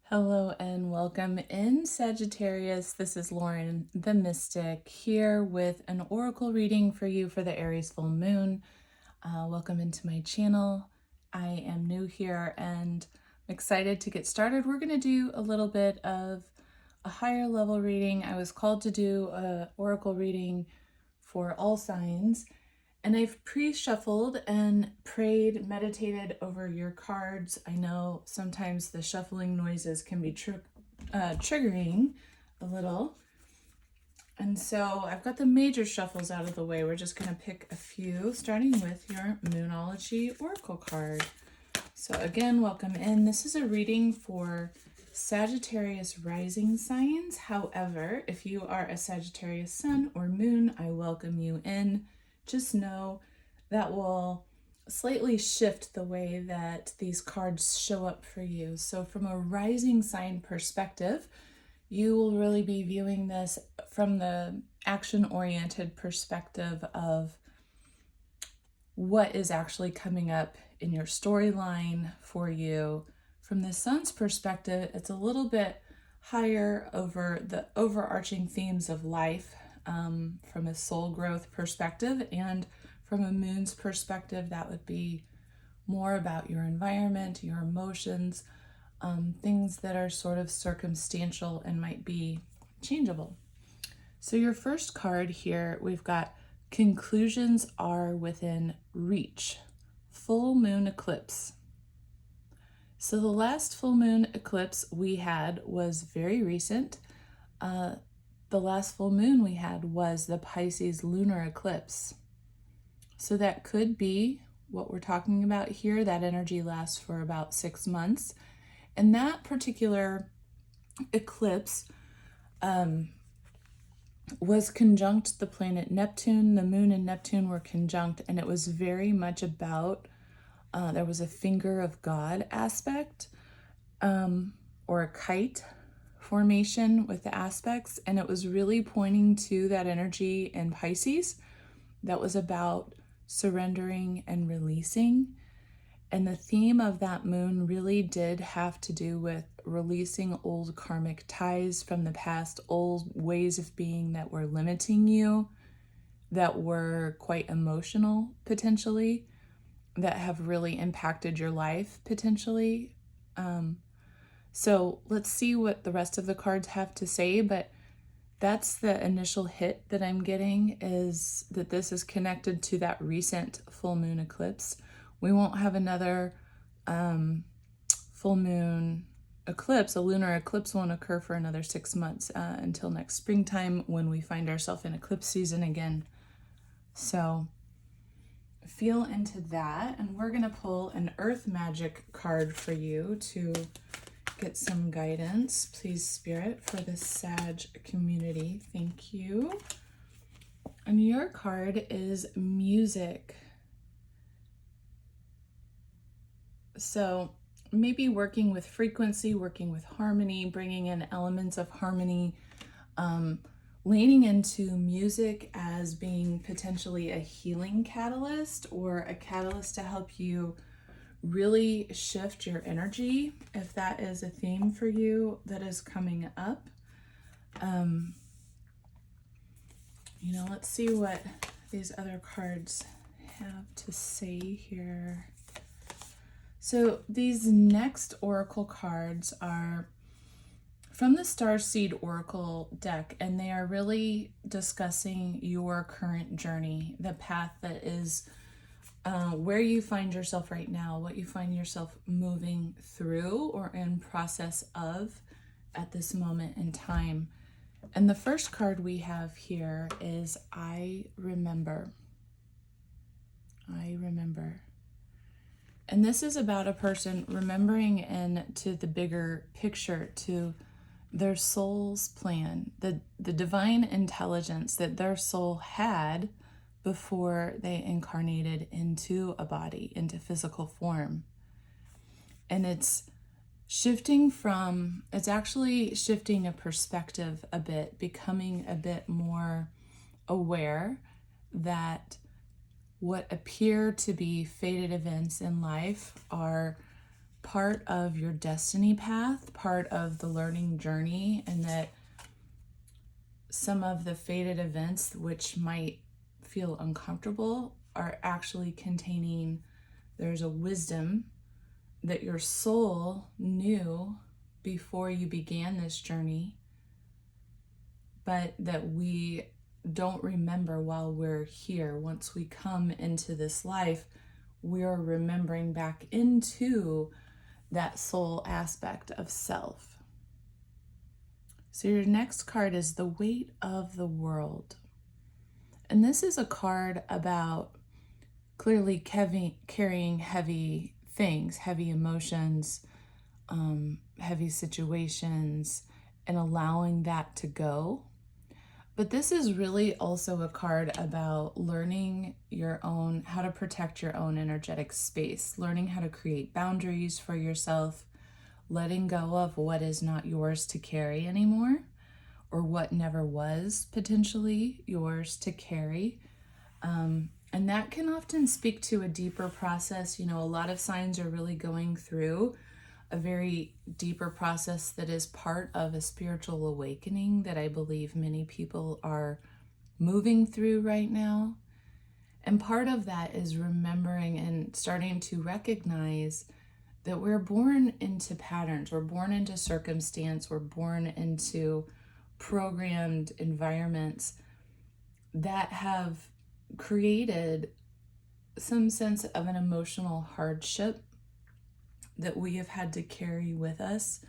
Hello and welcome in Sagittarius. This is Lauren the Mystic here with an oracle reading for you for the Aries Full Moon. Welcome into my channel. I am new here and I'm excited to get started. We're going to do a little bit of a higher level reading. I was called to do an oracle reading for all signs. And I've pre-shuffled and prayed, meditated over your cards. I know sometimes the shuffling noises can be triggering a little. And so I've got the major shuffles out of the way. We're just going to pick a few, starting with your Moonology Oracle card. So again, welcome in. This is a reading for Sagittarius rising signs. However, if you are a Sagittarius sun or moon, I welcome you in. Just know that will slightly shift the way that these cards show up for you. So from a rising sign perspective, you will really be viewing this from the action-oriented perspective of what is actually coming up in your storyline for you. From the sun's perspective, it's a little bit higher over the overarching themes of life, from a soul growth perspective, and from a moon's perspective, that would be more about your environment, your emotions, things that are sort of circumstantial and might be changeable. So your first card here, we've got conclusions are within reach. Full moon eclipse. So the last full moon eclipse we had was very recent. The last full moon we had was the Pisces lunar eclipse. So that could be what we're talking about here. That energy lasts for about 6 months. And that particular eclipse was conjunct the planet Neptune. The moon and Neptune were conjunct, and it was very much about, there was a finger of God aspect, or a kite formation with the aspects, and it was really pointing to that energy in Pisces that was about surrendering and releasing. And the theme of that moon really did have to do with releasing old karmic ties from the past, old ways of being that were limiting you, that were quite emotional potentially, that have really impacted your life potentially. So let's see what the rest of the cards have to say, but that's the initial hit that I'm getting, is that this is connected to that recent full moon eclipse. We won't have another full moon eclipse. A lunar eclipse won't occur for another 6 months until next springtime, when we find ourselves in eclipse season again. So feel into that, and we're going to pull an earth magic card for you to get some guidance. Please, Spirit, for the Sag community. Thank you. And your card is music. So maybe working with frequency, working with harmony, bringing in elements of harmony, leaning into music as being potentially a healing catalyst, or a catalyst to help you really shift your energy, if that is a theme for you that is coming up. Let's see what these other cards have to say here. So these next oracle cards are from the Starseed Oracle deck, and they are really discussing your current journey, the path that is where you find yourself right now, what you find yourself moving through or in process of at this moment in time. And the first card we have here is I Remember. I remember. And this is about a person remembering into the bigger picture, to their soul's plan, the divine intelligence that their soul had before they incarnated into a body, into physical form. And it's actually shifting a perspective a bit, becoming a bit more aware that what appear to be fated events in life are part of your destiny path, part of the learning journey, and that some of the fated events which might feel uncomfortable are actually containing, there's a wisdom that your soul knew before you began this journey, but that we don't remember while we're here. Once we come into this life, we're remembering back into that soul aspect of self. So your next card is the weight of the world. And this is a card about clearly carrying heavy things, heavy emotions, heavy situations, and allowing that to go. But this is really also a card about learning your own, how to protect your own energetic space, learning how to create boundaries for yourself, letting go of what is not yours to carry anymore, or what never was potentially yours to carry. And that can often speak to a deeper process. You know, a lot of signs are really going through a very deeper process that is part of a spiritual awakening that I believe many people are moving through right now. And part of that is remembering and starting to recognize that we're born into patterns, we're born into circumstance, we're born into programmed environments that have created some sense of an emotional hardship that we have had to carry with us,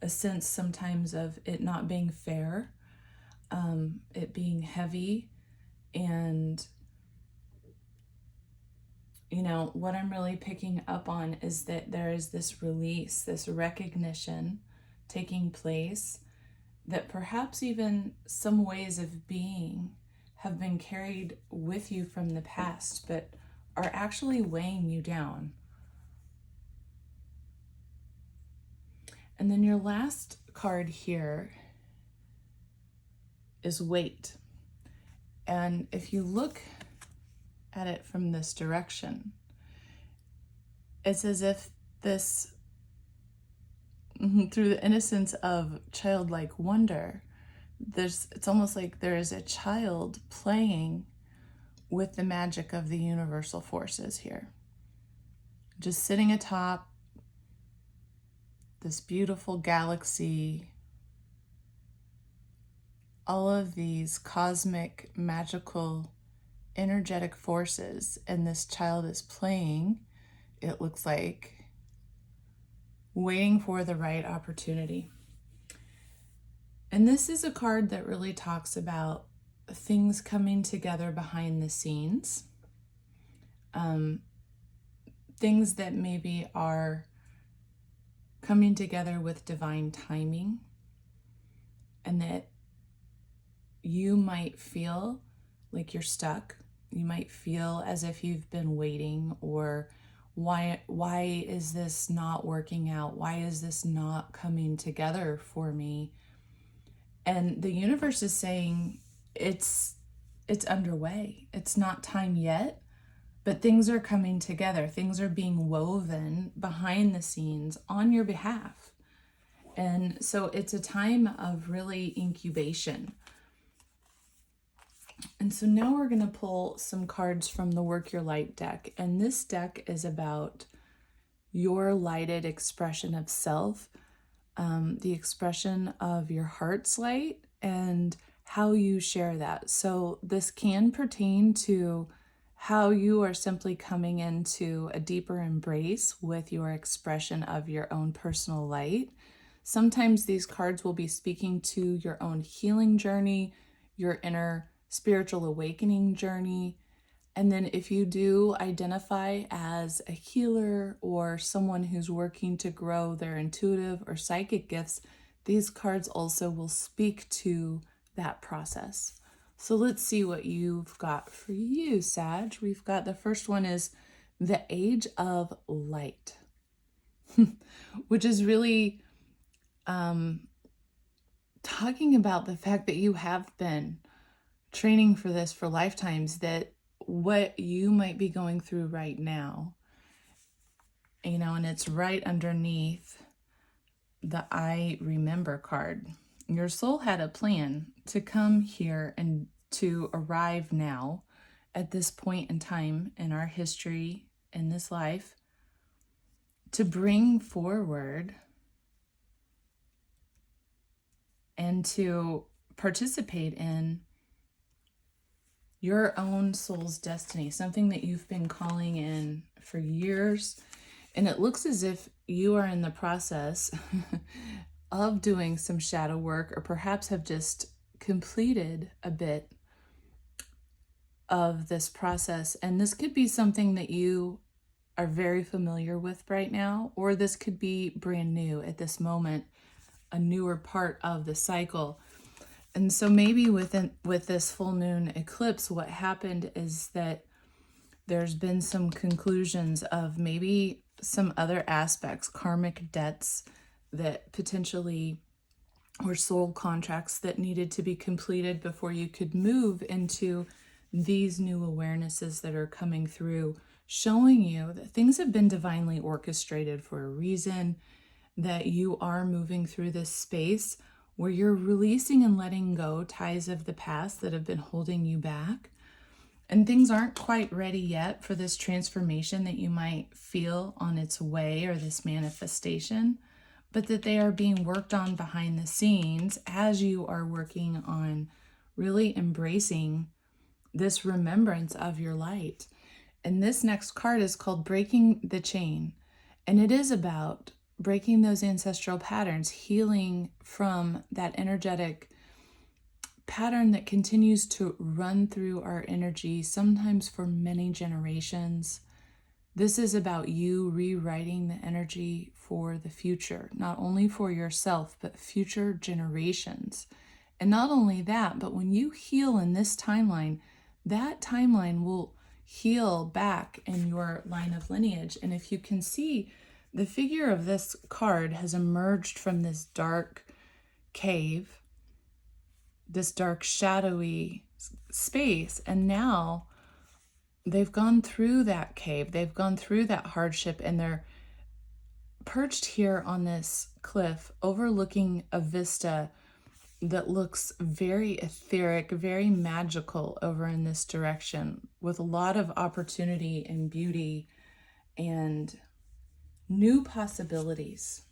a sense sometimes of it not being fair, it being heavy. And you know, what I'm really picking up on is that there is this release, this recognition taking place, that perhaps even some ways of being have been carried with you from the past, but are actually weighing you down. And then your last card here is weight. And if you look at it from this direction, it's as if this, through the innocence of childlike wonder, it's almost like there is a child playing with the magic of the universal forces here. Just sitting atop this beautiful galaxy, all of these cosmic, magical, energetic forces, and this child is playing, it looks like, waiting for the right opportunity. And this is a card that really talks about things coming together behind the scenes, things that maybe are coming together with divine timing, and that you might feel like you're stuck. You might feel as if you've been waiting, or why is this not working out? Why is this not coming together for me? And the universe is saying it's underway. It's not time yet, but things are coming together. Things are being woven behind the scenes on your behalf. And so it's a time of really incubation. And so now we're going to pull some cards from the Work Your Light deck. And this deck is about your lighted expression of self, the expression of your heart's light, and how you share that. So this can pertain to how you are simply coming into a deeper embrace with your expression of your own personal light. Sometimes these cards will be speaking to your own healing journey, your inner spiritual awakening journey. And then if you do identify as a healer or someone who's working to grow their intuitive or psychic gifts, these cards also will speak to that process. So let's see what you've got for you, Sag. We've got, the first one is the Age of Light, which is really talking about the fact that you have been training for this for lifetimes, that what you might be going through right now you know, and it's right underneath the I remember card. Your soul had a plan to come here and to arrive now at this point in time in our history in this life, to bring forward and to participate in your own soul's destiny, something that you've been calling in for years. And it looks as if you are in the process of doing some shadow work, or perhaps have just completed a bit of this process. And this could be something that you are very familiar with right now, or this could be brand new at this moment, a newer part of the cycle. And so maybe with this full moon eclipse, what happened is that there's been some conclusions of maybe some other aspects, karmic debts that potentially were soul contracts that needed to be completed before you could move into these new awarenesses that are coming through, showing you that things have been divinely orchestrated for a reason, that you are moving through this space where you're releasing and letting go ties of the past that have been holding you back. And things aren't quite ready yet for this transformation that you might feel on its way, or this manifestation, but that they are being worked on behind the scenes as you are working on really embracing this remembrance of your light. And this next card is called Breaking the Chain. And it is about breaking those ancestral patterns, healing from that energetic pattern that continues to run through our energy, sometimes for many generations. This is about you rewriting the energy for the future, not only for yourself, but future generations. And not only that, but when you heal in this timeline, that timeline will heal back in your line of lineage. And if you can see, the figure of this card has emerged from this dark cave, this dark shadowy space, and now they've gone through that cave, they've gone through that hardship, and they're perched here on this cliff overlooking a vista that looks very etheric, very magical over in this direction, with a lot of opportunity and beauty and new possibilities.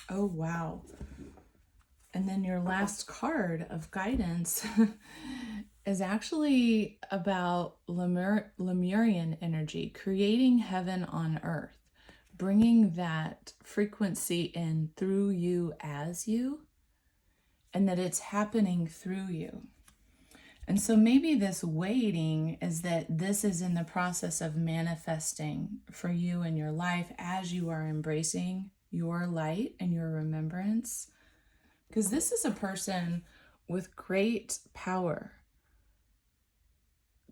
Oh, wow. And then your last card of guidance is actually about Lemurian energy, creating heaven on earth, bringing that frequency in through you as you, and that it's happening through you. And so maybe this waiting is that this is in the process of manifesting for you in your life as you are embracing your light and your remembrance. Because this is a person with great power,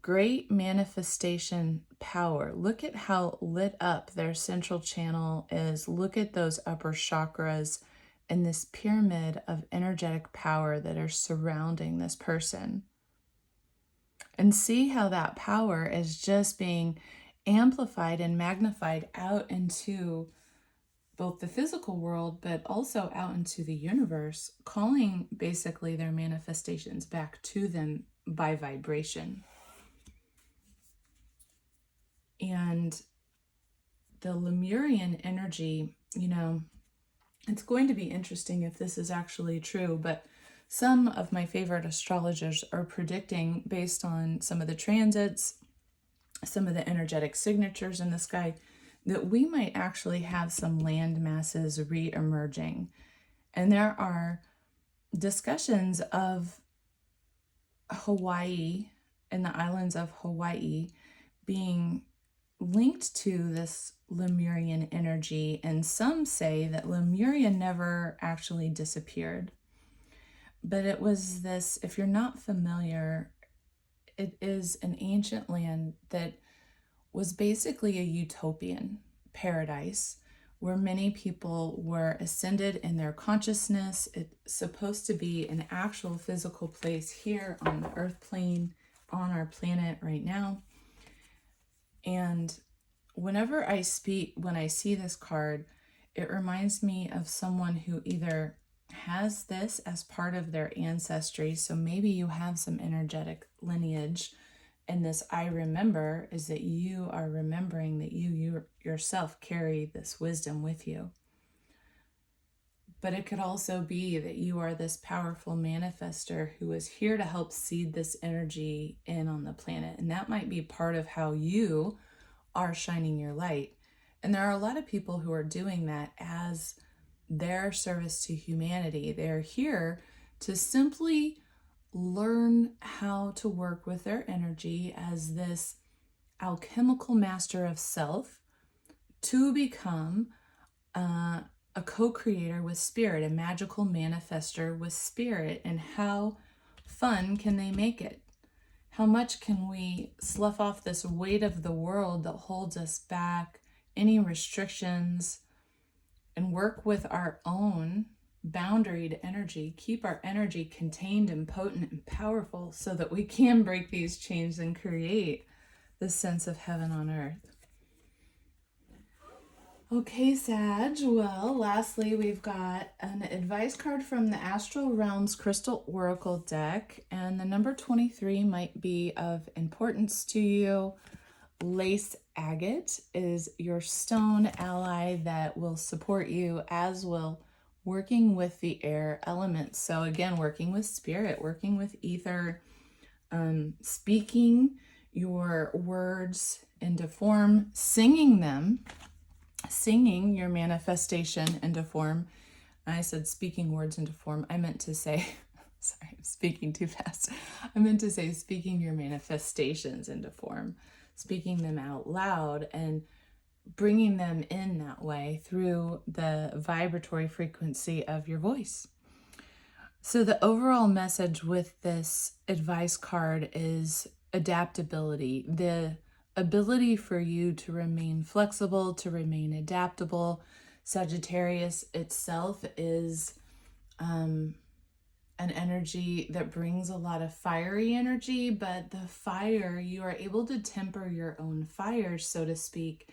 great manifestation power. Look at how lit up their central channel is. Look at those upper chakras and this pyramid of energetic power that are surrounding this person. And see how that power is just being amplified and magnified out into both the physical world, but also out into the universe, calling basically their manifestations back to them by vibration. And the Lemurian energy, you know, it's going to be interesting if this is actually true, but some of my favorite astrologers are predicting, based on some of the transits, some of the energetic signatures in the sky, that we might actually have some land masses re-emerging. And there are discussions of Hawaii and the islands of Hawaii being linked to this Lemurian energy. And some say that Lemuria never actually disappeared. But it was this, if you're not familiar, it is an ancient land that was basically a utopian paradise where many people were ascended in their consciousness. It's supposed to be an actual physical place here on the earth plane, on our planet right now. And whenever when I see this card, it reminds me of someone who either has this as part of their ancestry. So maybe you have some energetic lineage. And this I remember is that you are remembering that you yourself carry this wisdom with you. But it could also be that you are this powerful manifester who is here to help seed this energy in on the planet. And that might be part of how you are shining your light. And there are a lot of people who are doing that as their service to humanity. They're here to simply learn how to work with their energy as this alchemical master of self to become a co-creator with spirit, a magical manifester with spirit. And how fun can they make it? How much can we slough off this weight of the world that holds us back, any restrictions, and work with our own boundaried energy, keep our energy contained and potent and powerful so that we can break these chains and create this sense of heaven on earth. Okay, Sag, well, lastly, we've got an advice card from the Astral Realms Crystal Oracle deck, and the number 23 might be of importance to you. Lace agate is your stone ally that will support you, as will working with the air elements. So again, working with spirit, working with ether, speaking your words into form, singing them, singing your manifestation into form. I said speaking words into form. I meant to say, sorry, I'm speaking too fast. I meant to say speaking your manifestations into form, speaking them out loud and bringing them in that way through the vibratory frequency of your voice. So the overall message with this advice card is adaptability, the ability for you to remain flexible, to remain adaptable. Sagittarius itself is an energy that brings a lot of fiery energy, but the fire, you are able to temper your own fire, so to speak,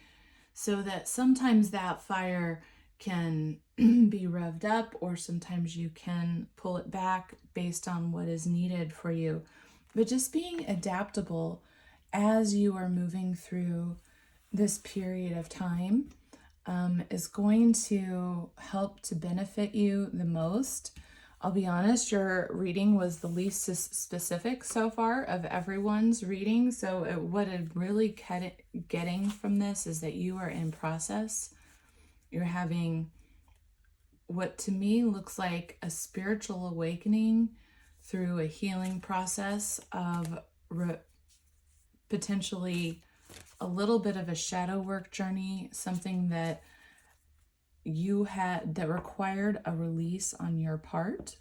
so that sometimes that fire can be revved up, or sometimes you can pull it back based on what is needed for you. But just being adaptable as you are moving through this period of time is going to help to benefit you the most. I'll be honest, your reading was the least specific so far of everyone's reading. So what I'm really getting from this is that you are in process. You're having what to me looks like a spiritual awakening through a healing process of potentially a little bit of a shadow work journey, something that you had that required a release on your part.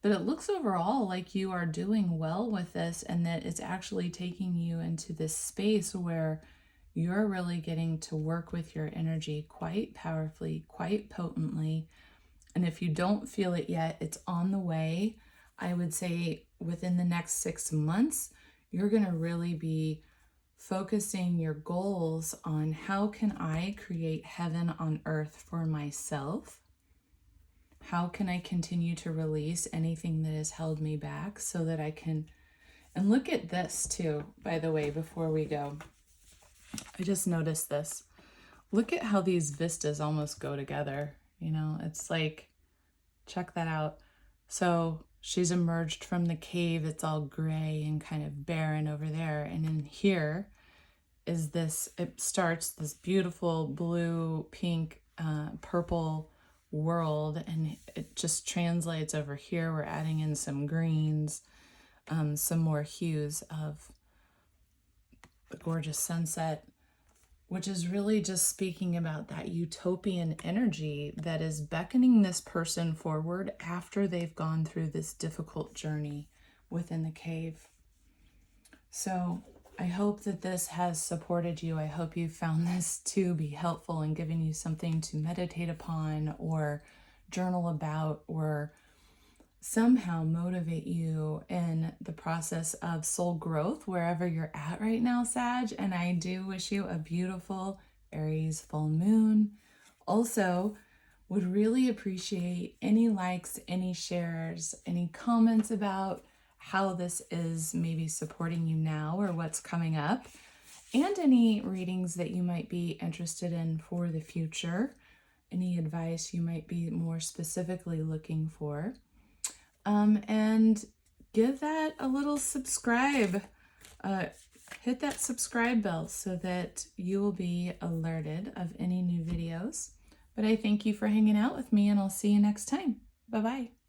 But it looks overall like you are doing well with this, and that it's actually taking you into this space where you're really getting to work with your energy quite powerfully, quite potently. And if you don't feel it yet, it's on the way. I would say within the next 6 months, you're going to really be focusing your goals on how can I create heaven on earth for myself? How can I continue to release anything that has held me back so that I can, and look at this too, by the way, before we go. I just noticed this. Look at how these vistas almost go together. You know, it's like, check that out. So she's emerged from the cave. It's all gray and kind of barren over there. And in here is this, it starts this beautiful blue, pink, purple world. And it just translates over here. We're adding in some greens, some more hues of the gorgeous sunset, which is really just speaking about that utopian energy that is beckoning this person forward after they've gone through this difficult journey within the cave. So I hope that this has supported you. I hope you found this to be helpful and given you something to meditate upon or journal about or somehow motivate you in the process of soul growth wherever you're at right now, Sag. And I do wish you a beautiful Aries full moon. Also, would really appreciate any likes, any shares, any comments about how this is maybe supporting you now or what's coming up, and any readings that you might be interested in for the future, any advice you might be more specifically looking for. And give that a little subscribe. Hit that subscribe bell so that you will be alerted of any new videos. But I thank you for hanging out with me, and I'll see you next time. Bye-bye.